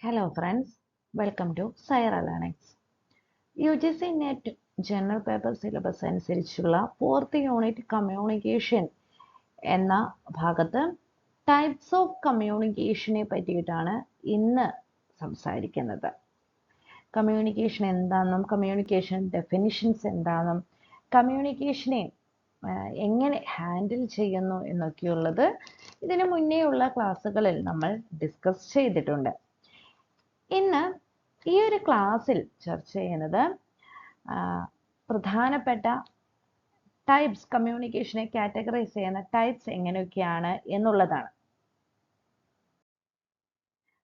Hello friends, welcome to Saira Learnings. UGC NET general paper syllabus അനുസരിച്ചുള്ള 4th unit communication എന്ന ഭാഗത്ത് types of കമ്മ്യൂണിക്കേഷനെ പറ്റിയിട്ടാണ് ഇന്ന് സംസാരിക്കുന്നത്. കമ്മ്യൂണിക്കേഷൻ എന്താണെന്നും കമ്മ്യൂണിക്കേഷൻ ഡെഫിനിഷൻസ് എന്താണെന്നും കമ്മ്യൂണിക്കേഷനെ എങ്ങനെ ഹാൻഡിൽ ചെയ്യുന്നു എന്നൊക്കെയുള്ളത് ഇതിനു മുന്നേയുള്ള ക്ലാസ്സുകളിൽ നമ്മൾ ഡിസ്കസ് ചെയ്തിട്ടുണ്ട്. ഇന്ന് ഈ ഒരു ക്ലാസ്സിൽ ചർച്ച ചെയ്യുന്നത് പ്രധാനപ്പെട്ട ടൈപ്സ്, കമ്മ്യൂണിക്കേഷനെ കാറ്റഗറൈസ് ചെയ്യുന്ന ടൈപ്സ് എങ്ങനെയൊക്കെയാണ് എന്നുള്ളതാണ്.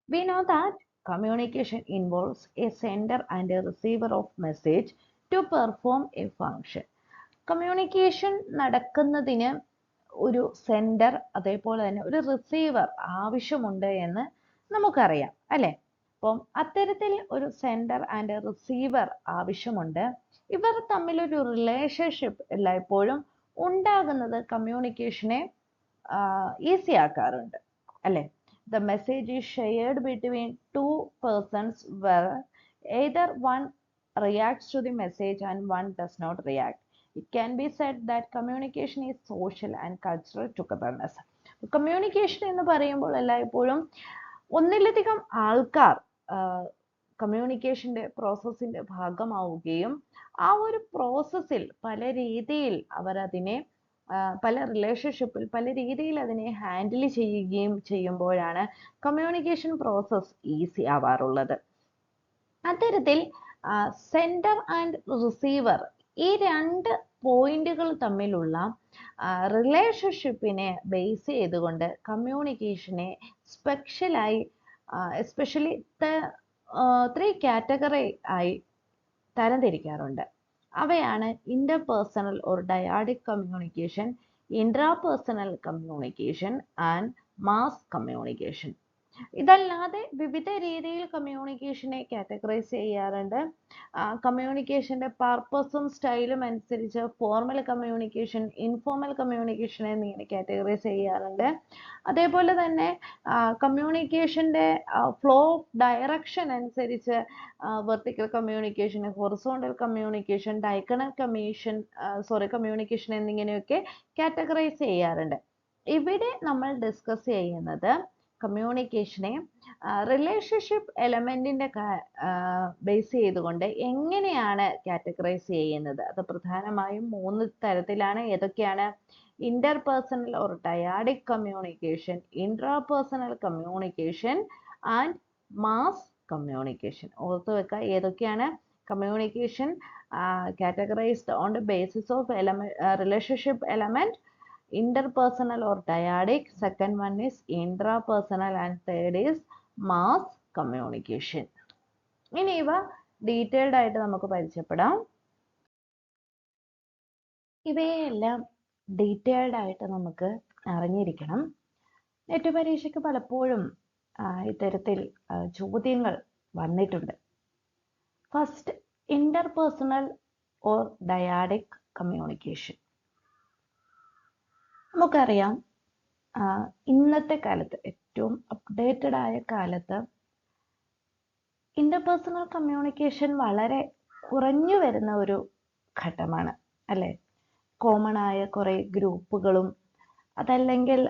We know that communication involves a sender and a receiver of message to perform a function. Communication നടക്കുന്നതിന് ഒരു സെൻഡർ അതേപോലെ തന്നെ ഒരു റിസീവർ ആവശ്യമുണ്ട് എന്ന് നമുക്കറിയാം അല്ലേ? അപ്പം അത്തരത്തിൽ ഒരു സെൻഡർ ആൻഡ് റിസീവർ ആവശ്യമുണ്ട്. ഇവർ തമ്മിലൊരു റിലേഷൻഷിപ്പ് എല്ലായ്പ്പോഴും ഉണ്ടാകുന്നത് കമ്മ്യൂണിക്കേഷനെ ഈസി ആക്കാറുണ്ട് അല്ലേ? The message is shared between two persons where either one reacts to the message and one does not react. It can be said that communication is social and cultural togetherness. Communication എന്ന് പറയുമ്പോൾ എല്ലായ്പ്പോഴും ഒന്നിലധികം ആൾക്കാർ കമ്മ്യൂണിക്കേഷന്റെ പ്രോസസ്സിന്റെ ഭാഗമാവുകയും ആ ഒരു പ്രോസസ്സിൽ പല രീതിയിൽ അവർ അതിനെ പല റിലേഷൻഷിപ്പിൽ പല രീതിയിൽ അതിനെ ഹാൻഡിൽ ചെയ്യുകയും ചെയ്യുമ്പോഴാണ് കമ്മ്യൂണിക്കേഷൻ പ്രോസസ്സ് ഈസി ആവാറുള്ളത്. അത്തരത്തിൽ സെൻഡർ ആൻഡ് റിസീവർ ഈ രണ്ട് പോയിന്റുകൾ തമ്മിലുള്ള റിലേഷൻഷിപ്പിനെ ബേസ് ചെയ്തുകൊണ്ട് കമ്മ്യൂണിക്കേഷനെ എസ്പെഷ്യലി 3 കാറ്റഗറി ആയി തരംതിരിക്കാറുണ്ട്. അവയാണ് interpersonal or dyadic communication, intrapersonal communication and mass communication. ഇതല്ലാതെ വിവിധ രീതിയിൽ കമ്മ്യൂണിക്കേഷനെ കാറ്റഗറൈസ് ചെയ്യാറുണ്ട്. കമ്മ്യൂണിക്കേഷന്റെ പർപ്പസും സ്റ്റൈലും അനുസരിച്ച് ഫോർമൽ കമ്മ്യൂണിക്കേഷൻ, ഇൻഫോർമൽ കമ്മ്യൂണിക്കേഷൻ എന്നിങ്ങനെ കാറ്റഗറൈസ് ചെയ്യാറുണ്ട്. അതേപോലെ തന്നെ കമ്മ്യൂണിക്കേഷന്റെ ഫ്ലോ ഓഫ് ഡയറക്ഷൻ അനുസരിച്ച് vertical communication, horizontal communication, diagonal communication എന്നിങ്ങനെയൊക്കെ കാറ്റഗറൈസ് ചെയ്യാറുണ്ട്. ഇവിടെ നമ്മൾ ഡിസ്കസ് ചെയ്യുന്നത് കമ്മ്യൂണിക്കേഷനെ റിലേഷൻഷിപ്പ് എലമെന്റിന്റെ ബേസ് ചെയ്തുകൊണ്ട് എങ്ങനെയാണ് കാറ്റഗറൈസ് ചെയ്യുന്നത്. അത് പ്രധാനമായും 3 തരത്തിലാണ്. ഏതൊക്കെയാണ്? Interpersonal or dyadic communication, intrapersonal communication and mass communication. ഓർത്തു വെക്കുക ഏതൊക്കെയാണ് communication categorized on the basis of relationship element. Interpersonal or dyadic, second one is intrapersonal and third is mass communication. ഇനി ഇവ ഡീറ്റെയിൽഡ് ആയിട്ട് നമുക്ക് പരിചയപ്പെടാം. ഇവയെല്ലാം ഡീറ്റെയിൽഡ് ആയിട്ട് നമുക്ക് അറിഞ്ഞിരിക്കണം. നെറ്റ് പരീക്ഷയ്ക്ക് പലപ്പോഴും ഇത്തരത്തിൽ ചോദ്യങ്ങൾ വന്നിട്ടുണ്ട്. First, interpersonal or dyadic communication. നമുക്കറിയാം ഇന്നത്തെ കാലത്ത് ഏറ്റവും അപ്ഡേറ്റഡ് ആയ കാലത്ത് ഇന്റർപേഴ്സണൽ കമ്മ്യൂണിക്കേഷൻ വളരെ കുറഞ്ഞു വരുന്ന ഒരു ഘട്ടമാണ് അല്ലേ? കോമൺ ആയ കുറെ ഗ്രൂപ്പുകളും അതല്ലെങ്കിൽ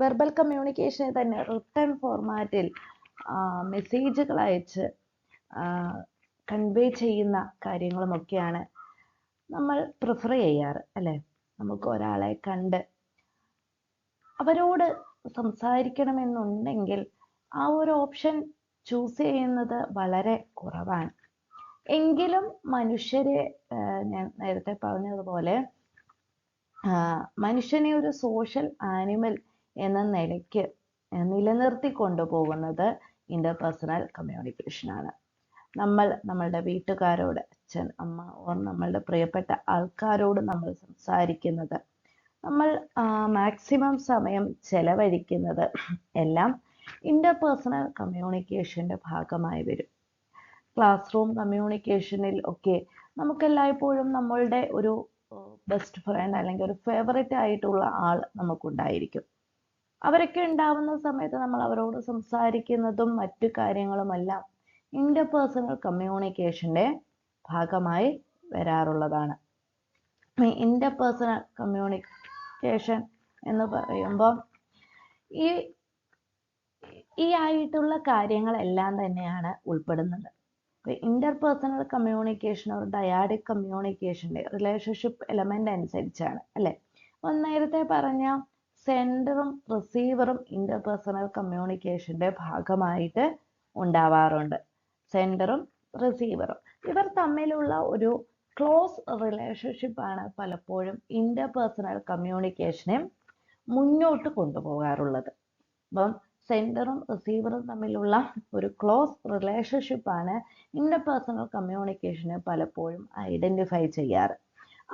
വെർബൽ കമ്മ്യൂണിക്കേഷനെ തന്നെ റിട്ടൺ ഫോർമാറ്റിൽ മെസ്സേജുകൾ അയച്ച് കൺവേ ചെയ്യുന്ന കാര്യങ്ങളുമൊക്കെയാണ് നമ്മൾ പ്രിഫർ ചെയ്യാറ് അല്ലേ? നമുക്ക് ഒരാളെ കണ്ട് അവരോട് സംസാരിക്കണമെന്നുണ്ടെങ്കിൽ ആ ഒരു ഓപ്ഷൻ ചൂസ് ചെയ്യുന്നത് വളരെ കുറവാണ്. എങ്കിലും മനുഷ്യരെ ഞാൻ നേരത്തെ പറഞ്ഞതുപോലെ മനുഷ്യനെ ഒരു സോഷ്യൽ ആനിമൽ എന്ന നിലയ്ക്ക് നിലനിർത്തി കൊണ്ടുപോകുന്നത് ഇന്റർപേഴ്സണൽ കമ്മ്യൂണിക്കേഷൻ ആണ്. നമ്മൾ നമ്മളുടെ വീട്ടുകാരോട്, അച്ഛൻ, അമ്മ ഓർ നമ്മളുടെ പ്രിയപ്പെട്ട ആൾക്കാരോട് നമ്മൾ സംസാരിക്കുന്നത്, നമ്മൾ മാക്സിമം സമയം ചെലവഴിക്കുന്നത് എല്ലാം ഇന്റർപേഴ്സണൽ കമ്മ്യൂണിക്കേഷന്റെ ഭാഗമായി വരും. ക്ലാസ് റൂം കമ്മ്യൂണിക്കേഷനിൽ ഒക്കെ നമുക്കെല്ലായ്പ്പോഴും നമ്മളുടെ ഒരു ബെസ്റ്റ് ഫ്രണ്ട് അല്ലെങ്കിൽ ഒരു ഫേവറേറ്റ് ആയിട്ടുള്ള ആൾ നമുക്കുണ്ടായിരിക്കും. അവരൊക്കെ ഉണ്ടാവുന്ന സമയത്ത് നമ്മൾ അവരോട് സംസാരിക്കുന്നതും മറ്റു കാര്യങ്ങളുമെല്ലാം ഇന്റർപേഴ്സണൽ കമ്മ്യൂണിക്കേഷന്റെ ഭാഗമായി വരാറുള്ളതാണ്. ഇന്റർപേഴ്സണൽ കമ്മ്യൂണിക്കേഷൻ എന്ന് പറയുമ്പോൾ ഈ ഈ ആയിട്ടുള്ള കാര്യങ്ങളെല്ലാം തന്നെയാണ് ഉൾപ്പെടുന്നത്. ഇന്റർപേഴ്സണൽ കമ്മ്യൂണിക്കേഷൻ ഒരു ഡയാഡിക് കമ്മ്യൂണിക്കേഷന്റെ റിലേഷൻഷിപ്പ് എലമെന്റ് അനുസരിച്ചാണ് അല്ലെ. അപ്പം നേരത്തെ പറഞ്ഞ സെൻഡറും റിസീവറും ഇന്റർപേഴ്സണൽ കമ്മ്യൂണിക്കേഷന്റെ ഭാഗമായിട്ട് ഉണ്ടാവാറുണ്ട്. സെൻഡറും റിസീവറും ഇവർ തമ്മിലുള്ള ഒരു ക്ലോസ് റിലേഷൻഷിപ്പ് ആണ് പലപ്പോഴും ഇന്റർപേഴ്സണൽ കമ്മ്യൂണിക്കേഷനെ മുന്നോട്ട് കൊണ്ടുപോകാറുള്ളത്. അപ്പം സെൻഡറും റിസീവറും തമ്മിലുള്ള ഒരു ക്ലോസ് റിലേഷൻഷിപ്പ് ആണ് ഇന്റർപേഴ്സണൽ കമ്മ്യൂണിക്കേഷനെ പലപ്പോഴും ഐഡന്റിഫൈ ചെയ്യാറ്.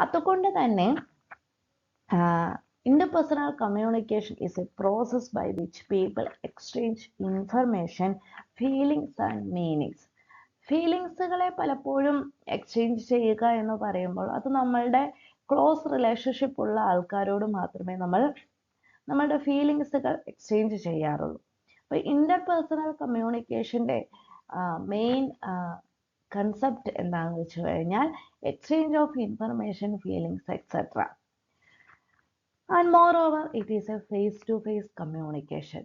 അതുകൊണ്ട് തന്നെ interpersonal communication is a process by which people exchange information, feelings and meanings. ഫീലിങ്സുകളെ പലപ്പോഴും എക്സ്ചേഞ്ച് ചെയ്യുക എന്ന് പറയുമ്പോൾ അത് നമ്മളുടെ ക്ലോസ് റിലേഷൻഷിപ്പ് ഉള്ള ആൾക്കാരോട് മാത്രമേ നമ്മൾ നമ്മളുടെ ഫീലിങ്സുകൾ എക്സ്ചേഞ്ച് ചെയ്യാറുള്ളൂ. അപ്പോൾ ഇന്റർപേഴ്സണൽ കമ്മ്യൂണിക്കേഷന്റെ മെയിൻ കൺസെപ്റ്റ് എന്താണെന്ന് വെച്ച് കഴിഞ്ഞാൽ exchange of information, feelings etcetera. And moreover, it is a face-to-face communication.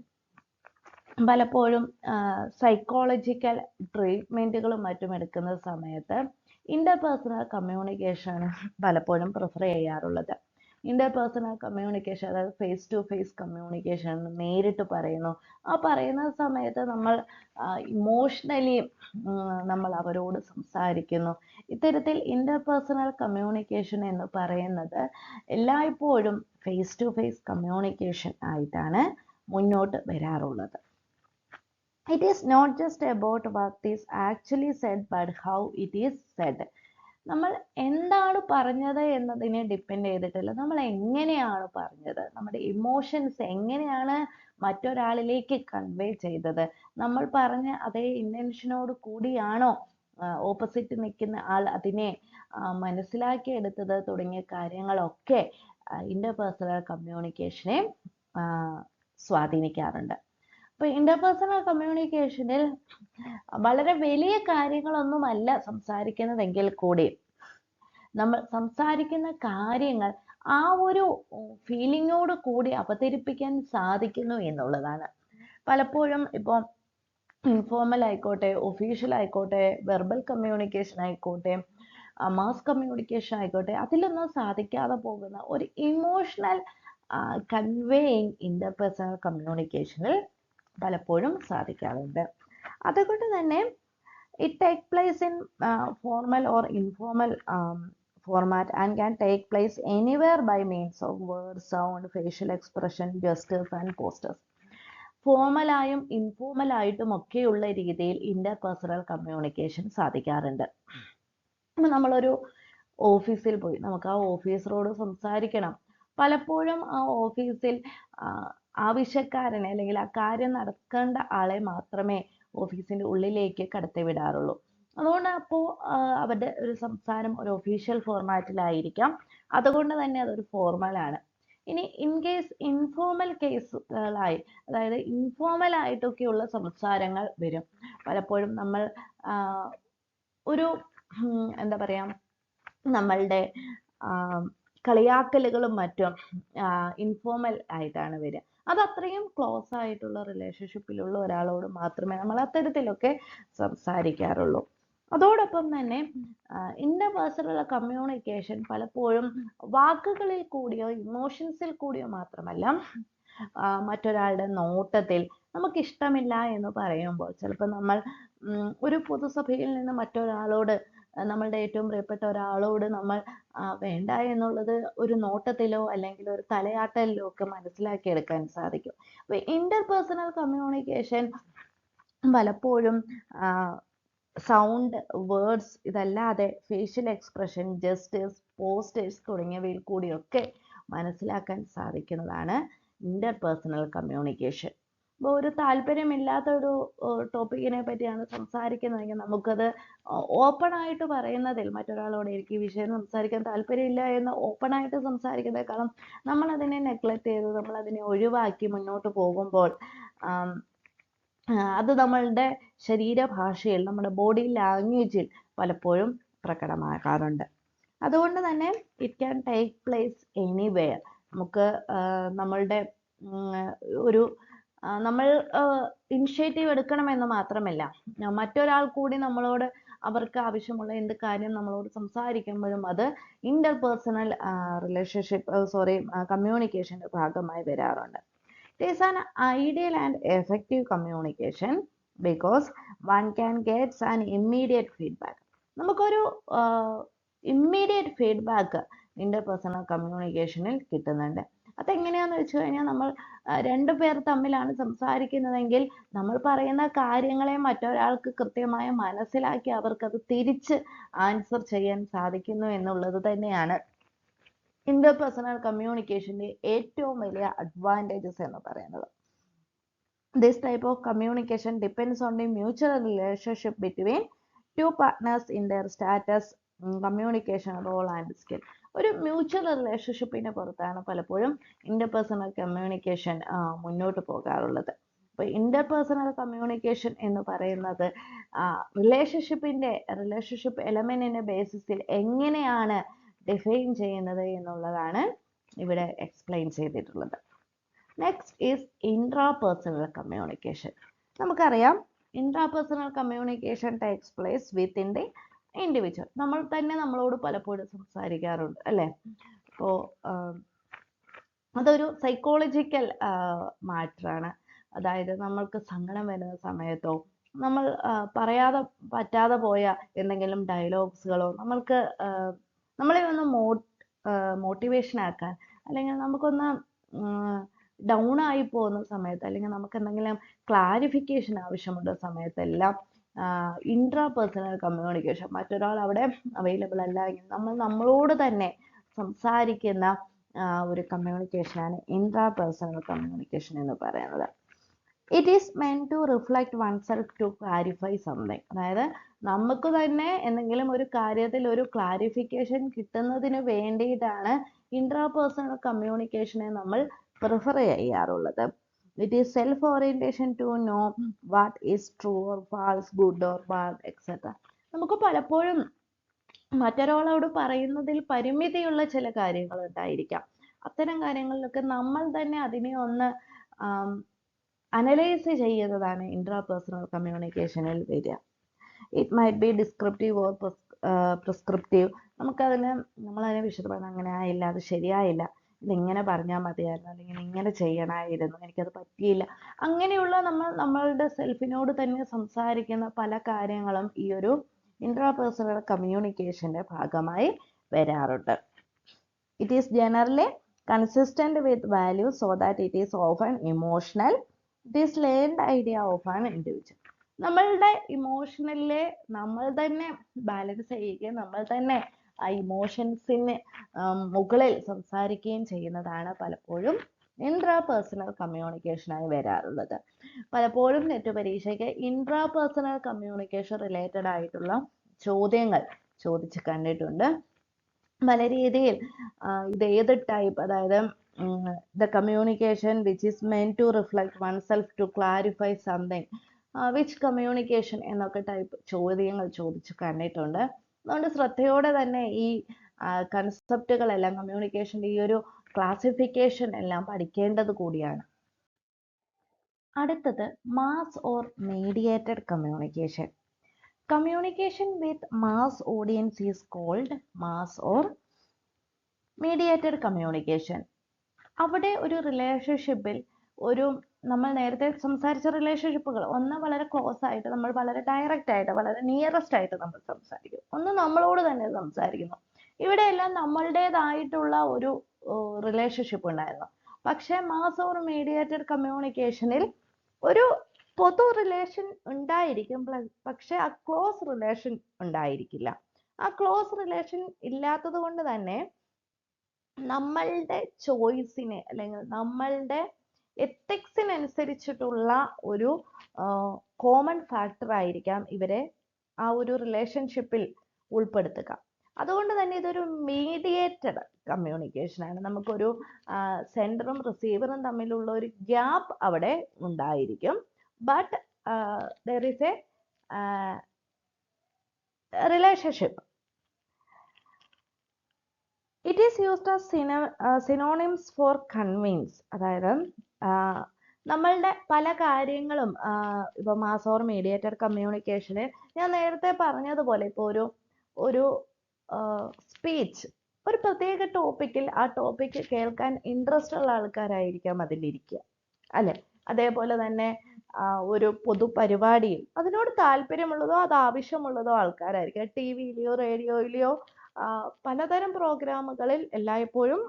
പലപ്പോഴും സൈക്കോളജിക്കൽ ട്രീറ്റ്മെന്റുകളും മറ്റും എടുക്കുന്ന സമയത്ത് ഇന്റർപേഴ്സണൽ കമ്മ്യൂണിക്കേഷൻ പലപ്പോഴും പ്രിഫർ ചെയ്യാറുള്ളത്. ഇന്റർപേഴ്സണൽ കമ്മ്യൂണിക്കേഷൻ അതായത് ഫേസ് ടു ഫേസ് കമ്മ്യൂണിക്കേഷൻ നേരിട്ട് പറയുന്നു. ആ പറയുന്ന സമയത്ത് നമ്മൾ ഇമോഷണലി നമ്മൾ അവരോട് സംസാരിക്കുന്നു. ഇത്തരത്തിൽ ഇന്റർപേഴ്സണൽ കമ്മ്യൂണിക്കേഷൻ എന്ന് പറയുന്നത് എല്ലായ്പ്പോഴും ഫേസ് ടു ഫേസ് കമ്മ്യൂണിക്കേഷൻ ആയിട്ടാണ് മുന്നോട്ട് വരാറുള്ളത്. It is not just about what is actually said but how it is said. നമ്മൾ എന്താണ് പറഞ്ഞത് എന്നതിനെ ഡിപ്പെൻഡ് ചെയ്തിട്ടില്ല, നമ്മൾ എങ്ങനെയാണ് പറഞ്ഞത്, നമ്മുടെ ഇമോഷൻസ് എങ്ങനെയാണ് മറ്റൊരാളിലേക്ക് കൺവേ ചെയ്തത്, നമ്മൾ പറഞ്ഞ അതേ ഇന്റൻഷനോട് കൂടിയാണോ ഓപ്പോസിറ്റ് നിൽക്കുന്ന ആൾ അതിനെ മനസ്സിലാക്കിയെടുത്തത് തുടങ്ങിയ കാര്യങ്ങളൊക്കെ ഇന്റർപേഴ്സണൽ കമ്മ്യൂണിക്കേഷനെ സ്വാധീനിക്കാറുണ്ട്. അപ്പോൾ ഇന്റർപേഴ്സണൽ കമ്മ്യൂണിക്കേഷനിൽ വളരെ വലിയ കാര്യങ്ങളൊന്നുമല്ല സംസാരിക്കുന്നതെങ്കിൽ കൂടി നമ്മൾ സംസാരിക്കുന്ന കാര്യങ്ങൾ ആ ഒരു ഫീലിങ്ങോട് കൂടി അവതരിപ്പിക്കാൻ സാധിക്കുന്നു എന്നുള്ളതാണ്. പലപ്പോഴും ഇപ്പോൾ ഇൻഫോർമൽ ആയിക്കോട്ടെ, ഒഫീഷ്യൽ ആയിക്കോട്ടെ, വെർബൽ കമ്മ്യൂണിക്കേഷൻ ആയിക്കോട്ടെ, മാസ് കമ്മ്യൂണിക്കേഷൻ ആയിക്കോട്ടെ, അതിലൊന്നും സാധിക്കാതെ പോകുന്ന ഒരു ഇമോഷണൽ കൺവേയിങ് ഇന്റർപേഴ്സണൽ കമ്മ്യൂണിക്കേഷനിൽ പലപ്പോഴും സാധിക്കാറുണ്ട്. അതുകൊണ്ട് തന്നെ it take place in formal or informal format and can take place anywhere by means of words, sound, facial expression, gestures and postures. ഫോർമലായും ഇൻഫോർമലായിട്ടും ഒക്കെയുള്ള രീതിയിൽ ഇന്റർപേഴ്സണൽ കമ്മ്യൂണിക്കേഷൻ സാധിക്കാറുണ്ട്. നമ്മളൊരു ഓഫീസിൽ പോയി നമുക്ക് ആ ഓഫീസറോട് സംസാരിക്കണം. പലപ്പോഴും ആ ഓഫീസിൽ ആവശ്യക്കാരനെ അല്ലെങ്കിൽ ആ കാര്യം നടക്കേണ്ട ആളെ മാത്രമേ ഓഫീസിന്റെ ഉള്ളിലേക്ക് കടത്തിവിടാറുള്ളൂ. അതുകൊണ്ട് അപ്പോൾ അവരുടെ ഒരു സംസാരം ഒരു ഒഫീഷ്യൽ ഫോർമാറ്റിലായിരിക്കാം. അതുകൊണ്ട് തന്നെ അതൊരു ഫോർമലാണ്. ഇനി ഇൻ കേസ് ഇൻഫോർമൽ കേസുകളായി, അതായത് ഇൻഫോർമൽ ആയിട്ടൊക്കെയുള്ള സംസാരങ്ങൾ വരും. പലപ്പോഴും നമ്മൾ ഒരു എന്താ പറയാ, നമ്മളുടെ കളിയാക്കലുകളും മറ്റും ഇൻഫോർമൽ ആയിട്ടാണ് വരിക. അത് അത്രയും ക്ലോസ് ആയിട്ടുള്ള റിലേഷൻഷിപ്പിലുള്ള ഒരാളോട് മാത്രമേ നമ്മൾ അത്തരത്തിലൊക്കെ സംസാരിക്കാറുള്ളൂ. അതോടൊപ്പം തന്നെ ഇന്റർപേഴ്സണൽ കമ്മ്യൂണിക്കേഷൻ പലപ്പോഴും വാക്കുകളിൽ കൂടിയോ ഇമോഷൻസിൽ കൂടിയോ മാത്രമല്ല, മറ്റൊരാളുടെ നോട്ടത്തിൽ നമുക്ക് ഇഷ്ടമില്ല എന്ന് പറയുമ്പോൾ ചിലപ്പോൾ നമ്മൾ ഒരു പൊതുസഭയിൽ നിന്ന് മറ്റൊരാളോട്, നമ്മളുടെ ഏറ്റവും പ്രിയപ്പെട്ട ഒരാളോട് നമ്മൾ വേണ്ട എന്നുള്ളത് ഒരു നോട്ടത്തിലോ അല്ലെങ്കിൽ ഒരു തലയാട്ടലിലോ ഒക്കെ മനസ്സിലാക്കിയെടുക്കാൻ സാധിക്കും. അപ്പോൾ ഇന്റർപേഴ്സണൽ കമ്മ്യൂണിക്കേഷൻ പലപ്പോഴും സൗണ്ട്, വേർഡ്സ് ഇതല്ലാതെ ഫേഷ്യൽ എക്സ്പ്രഷൻ, ജസ്റ്റേഴ്സ്, പോസ്റ്റേഴ്സ് തുടങ്ങിയവയിൽ കൂടിയൊക്കെ മനസ്സിലാക്കാൻ സാധിക്കുന്നതാണ് ഇന്റർപേഴ്സണൽ കമ്മ്യൂണിക്കേഷൻ. ഇപ്പോൾ ഒരു താല്പര്യമില്ലാത്ത ഒരു ടോപ്പിക്കിനെ പറ്റിയാണ് സംസാരിക്കുന്നതെങ്കിൽ നമുക്കത് ഓപ്പൺ ആയിട്ട് പറയുന്നതിൽ മറ്റൊരാളോട് എനിക്ക് ഈ വിഷയം സംസാരിക്കാൻ താല്പര്യമില്ല എന്ന് ഓപ്പൺ ആയിട്ട് സംസാരിക്കുന്നതിനേക്കാളും നമ്മളതിനെ നെഗ്ലക്റ്റ് ചെയ്ത് നമ്മളതിനെ ഒഴിവാക്കി മുന്നോട്ട് പോകുമ്പോൾ അത് നമ്മളുടെ ശരീരഭാഷയിൽ നമ്മുടെ ബോഡി ലാംഗ്വേജിൽ പലപ്പോഴും പ്രകടമാകാറുണ്ട്. അതുകൊണ്ട് തന്നെ it can take place anywhere. നമുക്ക് നമ്മളുടെ ഒരു നമ്മൾ ഇനിഷ്യേറ്റീവ് എടുക്കണമെന്ന് മാത്രമല്ല, മറ്റൊരാൾ കൂടി നമ്മളോട് അവർക്ക് ആവശ്യമുള്ള എന്ത് കാര്യം നമ്മളോട് സംസാരിക്കുമ്പോഴും അത് ഇന്റർപേഴ്സണൽ കമ്മ്യൂണിക്കേഷന്റെ ഭാഗമായി വരാറുണ്ട്. It is an ideal and effective communication because one can get an immediate feedback. നമുക്കൊരു ഇമ്മീഡിയറ്റ് ഫീഡ്ബാക്ക് ഇന്റർപേഴ്സണൽ കമ്മ്യൂണിക്കേഷനിൽ കിട്ടുന്നുണ്ട്. അതെങ്ങനെയാന്ന് വെച്ച് കഴിഞ്ഞാൽ നമ്മൾ രണ്ടു പേർ തമ്മിലാണ് സംസാരിക്കുന്നതെങ്കിൽ നമ്മൾ പറയുന്ന കാര്യങ്ങളെ മറ്റൊരാൾക്ക് കൃത്യമായി മനസ്സിലാക്കി അവർക്കത് തിരിച്ച് ആൻസർ ചെയ്യാൻ സാധിക്കുന്നു എന്നുള്ളത് തന്നെയാണ് ഇന്റർപേഴ്സണൽ കമ്മ്യൂണിക്കേഷന്റെ ഏറ്റവും വലിയ അഡ്വാൻറ്റേജസ് എന്ന് പറയുന്നത്. This type of communication depends on the mutual relationship between two partners in their status, communication role and skill. ഒരു മ്യൂച്വൽ റിലേഷൻഷിപ്പിനെ പുറത്താണ് പലപ്പോഴും ഇന്റർപേഴ്സണൽ കമ്മ്യൂണിക്കേഷൻ മുന്നോട്ട് പോകാറുള്ളത്. അപ്പോൾ ഇന്റർപേഴ്സണൽ കമ്മ്യൂണിക്കേഷൻ എന്ന് പറയുന്നത് റിലേഷൻഷിപ്പ് എലമെന്റിന്റെ ബേസിസിൽ എങ്ങനെയാണ് ഡിഫൈൻ ചെയ്യുന്നത് എന്നുള്ളതാണ് ഇവിടെ എക്സ്പ്ലെയിൻ ചെയ്തിട്ടുള്ളത്. Next is intrapersonal communication. നമുക്കറിയാം intrapersonal communication takes place within the individual. നമ്മൾ തന്നെ നമ്മളോട് പലപ്പോഴും സംസാരിക്കാറുണ്ട് അല്ലേ? അപ്പോൾ അതൊരു സൈക്കോളജിക്കൽ മാറ്ററാണ്. അതായത് നമ്മൾക്ക് സങ്കടം വരുന്ന സമയത്തോ നമ്മൾ പറയാതെ പറ്റാതെ പോയ എന്തെങ്കിലും ഡയലോഗ്സുകളോ നമ്മൾക്ക് നമ്മളെ ഒന്ന് മോട്ടിവേഷൻ ആക്കാൻ, അല്ലെങ്കിൽ നമുക്കൊന്ന് ഡൗൺ ആയി പോകുന്ന സമയത്ത്, അല്ലെങ്കിൽ നമുക്ക് എന്തെങ്കിലും ക്ലാരിഫിക്കേഷൻ ആവശ്യമുള്ള സമയത്തെല്ലാം ഇൻട്രാപേഴ്സണൽ കമ്മ്യൂണിക്കേഷൻ, മറ്റൊരാൾ അവിടെ അവൈലബിൾ അല്ല എങ്കിൽ നമ്മൾ നമ്മളോട് തന്നെ സംസാരിക്കുന്ന ഒരു കമ്മ്യൂണിക്കേഷനാണ് ഇൻട്രാപേഴ്സണൽ കമ്മ്യൂണിക്കേഷൻ എന്ന് പറയുന്നത്. It is meant to reflect oneself to clarify something. അതായത് നമുക്ക് തന്നെ എന്തെങ്കിലും ഒരു കാര്യത്തിൽ ഒരു ക്ലാരിഫിക്കേഷൻ കിട്ടുന്നതിന് വേണ്ടിയിട്ടാണ് ഇൻട്രാപേഴ്സണൽ കമ്മ്യൂണിക്കേഷനെ നമ്മൾ പ്രിഫർ ചെയ്യാറുള്ളത്. It is self orientation to know what is true or false, good or bad etcetera. നമുക്ക് പലപ്പോഴും മറ്റൊരാളോട് പറയുന്നതിൽ പരിമിതിയുള്ള ചില കാര്യങ്ങൾ ഉണ്ടായിരിക്കാം. അത്തരം കാര്യങ്ങളിലൊക്കെ നമ്മൾ തന്നെ അതിനെ ഒന്ന് അനലൈസ് ചെയ്യുന്നതാണ് ഇൻട്രാപേഴ്സണൽ കമ്മ്യൂണിക്കേഷനിൽ വരിക. It might be descriptive or prescriptive. നമ്മളതിനെ വിശദമായി അങ്ങനെ ആയില്ല, അത് ശരിയായില്ല, ഇതിങ്ങനെ പറഞ്ഞാൽ മതിയായിരുന്നു, അല്ലെങ്കിൽ ഇങ്ങനെ ചെയ്യണമായിരുന്നു, എനിക്കത് പറ്റിയില്ല, അങ്ങനെയുള്ള നമ്മളുടെ സെൽഫിനോട് തന്നെ സംസാരിക്കുന്ന പല കാര്യങ്ങളും ഈ ഒരു ഇൻട്രാപേഴ്സണൽ കമ്മ്യൂണിക്കേഷന്റെ ഭാഗമായി വരാറുണ്ട്. It is generally consistent with values so that it is often emotional. This learned idea of an individual. നമ്മളുടെ ഇമോഷണലിലെ നമ്മൾ തന്നെ ബാലൻസ് ചെയ്യുകയും നമ്മൾ തന്നെ ആ ഇമോഷൻസിന് മുകളിൽ സംസാരിക്കുകയും ചെയ്യുന്നതാണ് പലപ്പോഴും ഇൻട്രാപേഴ്സണൽ കമ്മ്യൂണിക്കേഷനായി വരാറുള്ളത്. പലപ്പോഴും നെറ്റ് പരീക്ഷയ്ക്ക് ഇൻട്രാപേഴ്സണൽ കമ്മ്യൂണിക്കേഷൻ റിലേറ്റഡ് ആയിട്ടുള്ള ചോദ്യങ്ങൾ ചോദിച്ച് കണ്ടിട്ടുണ്ട്. പല രീതിയിൽ ഇത് ഏത് ടൈപ്പ്, അതായത് the communication which is meant to reflect oneself to clarify something, which communication എന്നൊക്കെ ടൈപ്പ് ചോദ്യങ്ങൾ ചോദിച്ചു കണ്ടിട്ടുണ്ട്. അതുകൊണ്ട് ശ്രദ്ധയോടെ തന്നെ ഈ കൺസെപ്റ്റുകളെല്ലാം, കമ്മ്യൂണിക്കേഷൻ്റെ ഈ ഒരു ക്ലാസിഫിക്കേഷൻ എല്ലാം പഠിക്കേണ്ടത് കൂടിയാണ്. അടുത്തത് mass or mediated communication. Communication with mass audience is called mass or mediated communication. അവിടെ ഒരു റിലേഷൻഷിപ്പിൽ നമ്മൾ നേരത്തെ സംസാരിച്ച റിലേഷൻഷിപ്പുകൾ, ഒന്ന് വളരെ ക്ലോസ് ആയിട്ട് നമ്മൾ വളരെ ഡയറക്റ്റ് ആയിട്ട് വളരെ നിയറസ്റ്റ് ആയിട്ട് നമ്മൾ സംസാരിക്കും, ഒന്ന് നമ്മളോട് തന്നെ സംസാരിക്കുന്നു. ഇവിടെയെല്ലാം നമ്മളുടേതായിട്ടുള്ള ഒരു റിലേഷൻഷിപ്പ് ഉണ്ടായിരുന്നു. പക്ഷെ മാസ് ഓർ മീഡിയേറ്റഡ് കമ്മ്യൂണിക്കേഷനിൽ ഒരു പൊതു റിലേഷൻ ഉണ്ടായിരിക്കും, പക്ഷെ ആ ക്ലോസ് റിലേഷൻ ഉണ്ടായിരിക്കില്ല. ആ ക്ലോസ് റിലേഷൻ ഇല്ലാത്തത് കൊണ്ട് തന്നെ നമ്മളുടെ ചോയ്സിനെ അല്ലെങ്കിൽ നമ്മളുടെ എത്തിക്സിനനുസരിച്ചിട്ടുള്ള ഒരു കോമൺ ഫാക്ടർ ആയിരിക്കാം ഇവരെ ആ ഒരു റിലേഷൻഷിപ്പിൽ ഉൾപ്പെടുത്തുക. അതുകൊണ്ട് തന്നെ ഇതൊരു മീഡിയേറ്റഡ് കമ്മ്യൂണിക്കേഷൻ ആണ്. നമുക്കൊരു സെൻഡറും റിസീവറും തമ്മിലുള്ള ഒരു ഗ്യാപ്പ് അവിടെ ഉണ്ടായിരിക്കും. But there is a relationship. It is used as synonyms for convince. അതായത് നമ്മളുടെ പല കാര്യങ്ങളും ഇപ്പോൾ മാസ് ഓർ മീഡിയേറ്റർ കമ്മ്യൂണിക്കേഷന് ഞാൻ നേരത്തെ പറഞ്ഞതുപോലെ ഇപ്പോൾ ഒരു സ്പീച്ച്, ഒരു പ്രത്യേക ടോപ്പിക്കിൽ ആ ടോപ്പിക്ക് കേൾക്കാൻ ഇൻട്രസ്റ്റ് ഉള്ള ആൾക്കാരായിരിക്കാം അതിലിരിക്കുക, അല്ലെ? അതേപോലെ തന്നെ ഒരു പൊതുപരിപാടിയിൽ അതിനോട് താല്പര്യമുള്ളതോ അത് ആവശ്യമുള്ളതോ ആൾക്കാരായിരിക്കും. ടി വിയിലെയോ റേഡിയോയിലെയോ പലതരം പ്രോഗ്രാമുകളിൽ എല്ലായ്പ്പോഴും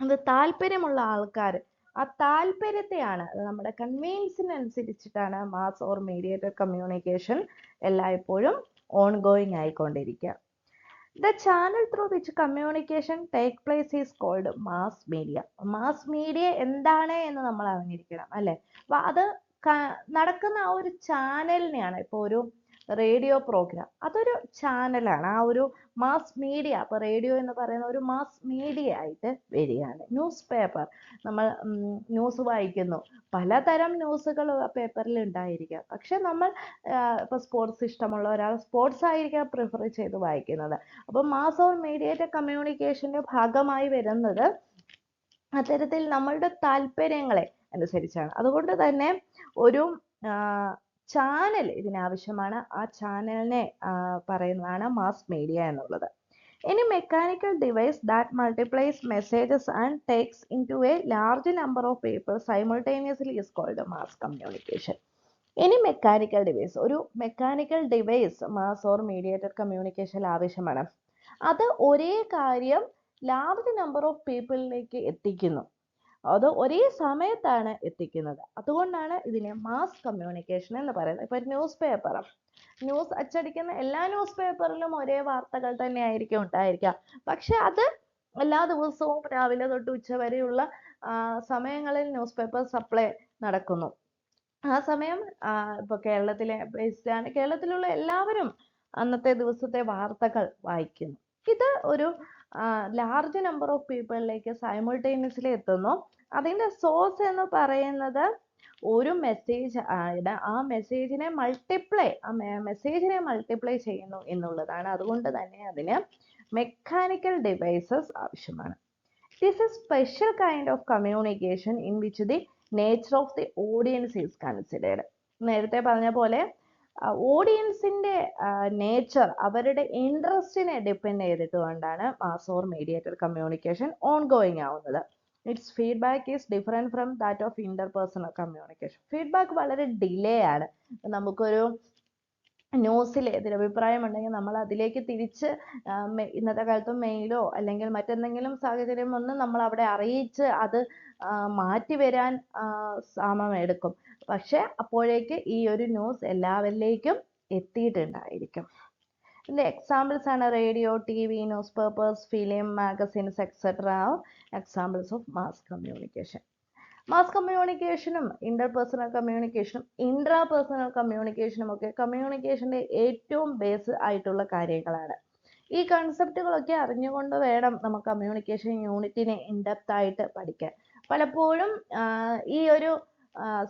അത് താല്പര്യമുള്ള ആൾക്കാർ, ആ താല്പര്യത്തെയാണ്, നമ്മുടെ കൺവീൻസിനനുസരിച്ചിട്ടാണ് മാസ് ഓർ മീഡിയേറ്റർ കമ്മ്യൂണിക്കേഷൻ എല്ലായ്പ്പോഴും ongoing ആയിക്കൊണ്ടിരിക്കുക. The channel through which communication take place is called mass media. Mass media എന്താണ് എന്ന് നമ്മൾ അറിഞ്ഞിരിക്കണം, അല്ലെ? അപ്പൊ അത് നടക്കുന്ന ആ ഒരു ചാനലിനെയാണ്, ഇപ്പോൾ ഒരു റേഡിയോ പ്രോഗ്രാം അതൊരു ചാനലാണ്, ആ ഒരു മാസ് മീഡിയ. അപ്പോൾ റേഡിയോ എന്ന് പറയുന്ന ഒരു മാസ് മീഡിയ ആയിട്ട് വരികയാണ്. ന്യൂസ് പേപ്പർ, നമ്മൾ ന്യൂസ് വായിക്കുന്നു, പലതരം ന്യൂസുകൾ പേപ്പറിൽ ഉണ്ടായിരിക്കാം. പക്ഷെ നമ്മൾ ഇപ്പോൾ സ്പോർട്സ് ഇഷ്ടമുള്ള ഒരാൾ സ്പോർട്സ് ആയിരിക്കാം പ്രിഫർ ചെയ്ത് വായിക്കുന്നത്. അപ്പോൾ മാസ് ഓർ മീഡിയേറ്റർ കമ്മ്യൂണിക്കേഷന്റെ ഭാഗമായി വരുന്നത് അത്തരത്തിൽ നമ്മളുടെ താല്പര്യങ്ങളെ അനുസരിച്ചാണ്. അതുകൊണ്ട് തന്നെ ഒരു ചാനൽ ഇതിനാവശ്യമാണ്. ആ ചാനലിനെ പറയുന്നതാണ് മാസ് മീഡിയ എന്നുള്ളത്. Any mechanical device that multiplies messages and takes into a large number of people simultaneously is called mass communication. Any mechanical device, ഒരു mechanical device mass or mediator communication ആവശ്യമാണ്. അത് ഒരേ കാര്യം large number of പീപ്പിളിലേക്ക് എത്തിക്കുന്നു, അത് ഒരേ സമയത്താണ് എത്തിക്കുന്നത്. അതുകൊണ്ടാണ് ഇതിനെ മാസ് കമ്മ്യൂണിക്കേഷൻ എന്ന് പറയുന്നത്. ഇപ്പൊ ന്യൂസ് പേപ്പർ, ന്യൂസ് അച്ചടിക്കുന്ന എല്ലാ ന്യൂസ് പേപ്പറിലും ഒരേ വാർത്തകൾ തന്നെ ആയിരിക്കും ഉണ്ടായിരിക്കുക. പക്ഷെ അത് എല്ലാ ദിവസവും രാവിലെ തൊട്ട് ഉച്ച വരെയുള്ള സമയങ്ങളിൽ ന്യൂസ് പേപ്പർ സപ്ലൈ നടക്കുന്നു. ആ സമയം ഇപ്പൊ കേരളത്തിലുള്ള എല്ലാവരും അന്നത്തെ ദിവസത്തെ വാർത്തകൾ വായിക്കുന്നു. ഇത് ഒരു ലാർജ് നമ്പർ ഓഫ് പീപ്പിളിലേക്ക് സൈമിൾട്ടേനിയസ്ലി എത്തുന്നു. അതിന്റെ സോഴ്സ് എന്ന് പറയുന്നത് ഒരു മെസ്സേജ് ആണ്. ആ മെസ്സേജിനെ മൾട്ടിപ്ലൈ ചെയ്യുന്നു എന്നുള്ളതാണ്. അതുകൊണ്ട് തന്നെ അതിന് മെക്കാനിക്കൽ ഡിവൈസസ് ആവശ്യമാണ്. This is special kind of communication in which the nature of the audience is considered. നേരത്തെ പറഞ്ഞ പോലെ ഓഡിയൻസിന്റെ നേച്ചർ, അവരുടെ ഇൻട്രസ്റ്റിനെ ഡിപ്പെൻഡ് ചെയ്തിട്ടുകൊണ്ടാണ് mass or mediator communication ongoing ആവുന്നത്. It's feedback is different from that of interpersonal communication. Feedback വളരെ delay ആണ്. നമുക്കൊരു ന്യൂസിൽ എതിരഭിപ്രായം ഉണ്ടെങ്കിൽ നമ്മൾ അതിലേക്ക് തിരിച്ച് ഇന്നത്തെ കാലത്ത് മെയിലോ അല്ലെങ്കിൽ മറ്റെന്തെങ്കിലും സാഹചര്യം ഒന്ന് നമ്മൾ അവിടെ അറിയിച്ച് അത് മാറ്റി വരാൻ സമയമെടുക്കും. പക്ഷെ അപ്പോഴേക്ക് ഈ ഒരു ന്യൂസ് എല്ലാവരിലേക്കും എത്തിയിട്ടുണ്ടായിരിക്കും. ഇതിന്റെ എക്സാമ്പിൾസ് ആണ് radio, TV, newspapers, film, magazines etcetera examples of mass communication. Mass കമ്മ്യൂണിക്കേഷനും ഇന്റർപേഴ്സണൽ കമ്മ്യൂണിക്കേഷനും ഇൻട്രാപേഴ്സണൽ കമ്മ്യൂണിക്കേഷനും ഒക്കെ കമ്മ്യൂണിക്കേഷന്റെ ഏറ്റവും ബേസ് ആയിട്ടുള്ള കാര്യങ്ങളാണ്. ഈ കൺസെപ്റ്റുകളൊക്കെ അറിഞ്ഞുകൊണ്ട് വേണം നമുക്ക് കമ്മ്യൂണിക്കേഷൻ യൂണിറ്റിനെ ഇൻഡെപ്ത് ആയിട്ട് പഠിക്കാൻ. പലപ്പോഴും ഈ ഒരു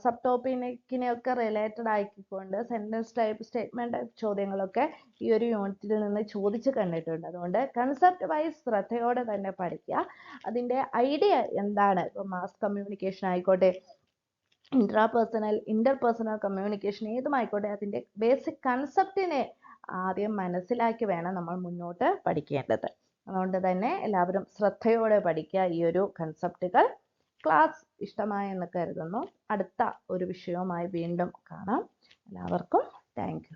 സബ് ടോപ്പിക്കിനെയൊക്കെ റിലേറ്റഡ് ആക്കിക്കൊണ്ട് സെന്റൻസ് ടൈപ്പ്, സ്റ്റേറ്റ്മെന്റ് ടൈപ്പ് ചോദ്യങ്ങളൊക്കെ ഈ ഒരു യൂണിറ്റിൽ നിന്ന് ചോദിച്ചു കണ്ടിട്ടുണ്ട്. അതുകൊണ്ട് കൺസെപ്റ്റ് വൈസ് ശ്രദ്ധയോടെ തന്നെ പഠിക്കുക. അതിന്റെ ഐഡിയ എന്താണ്, ഇപ്പൊ മാസ് കമ്മ്യൂണിക്കേഷൻ ആയിക്കോട്ടെ, ഇൻട്രാപേഴ്സണൽ, ഇന്റർപേഴ്സണൽ കമ്മ്യൂണിക്കേഷൻ ഏതുമായിക്കോട്ടെ, അതിന്റെ ബേസിക് കൺസെപ്റ്റിനെ ആദ്യം മനസ്സിലാക്കി വേണം നമ്മൾ മുന്നോട്ട് പഠിക്കേണ്ടത്. അതുകൊണ്ട് തന്നെ എല്ലാവരും ശ്രദ്ധയോടെ പഠിക്കുക ഈ ഒരു കൺസെപ്റ്റുകൾ. ക്ലാസ് ഇഷ്ടമായെന്ന് കരുതുന്നു. അടുത്ത ഒരു വിഷയവുമായി വീണ്ടും കാണാം. എല്ലാവർക്കും താങ്ക് യു.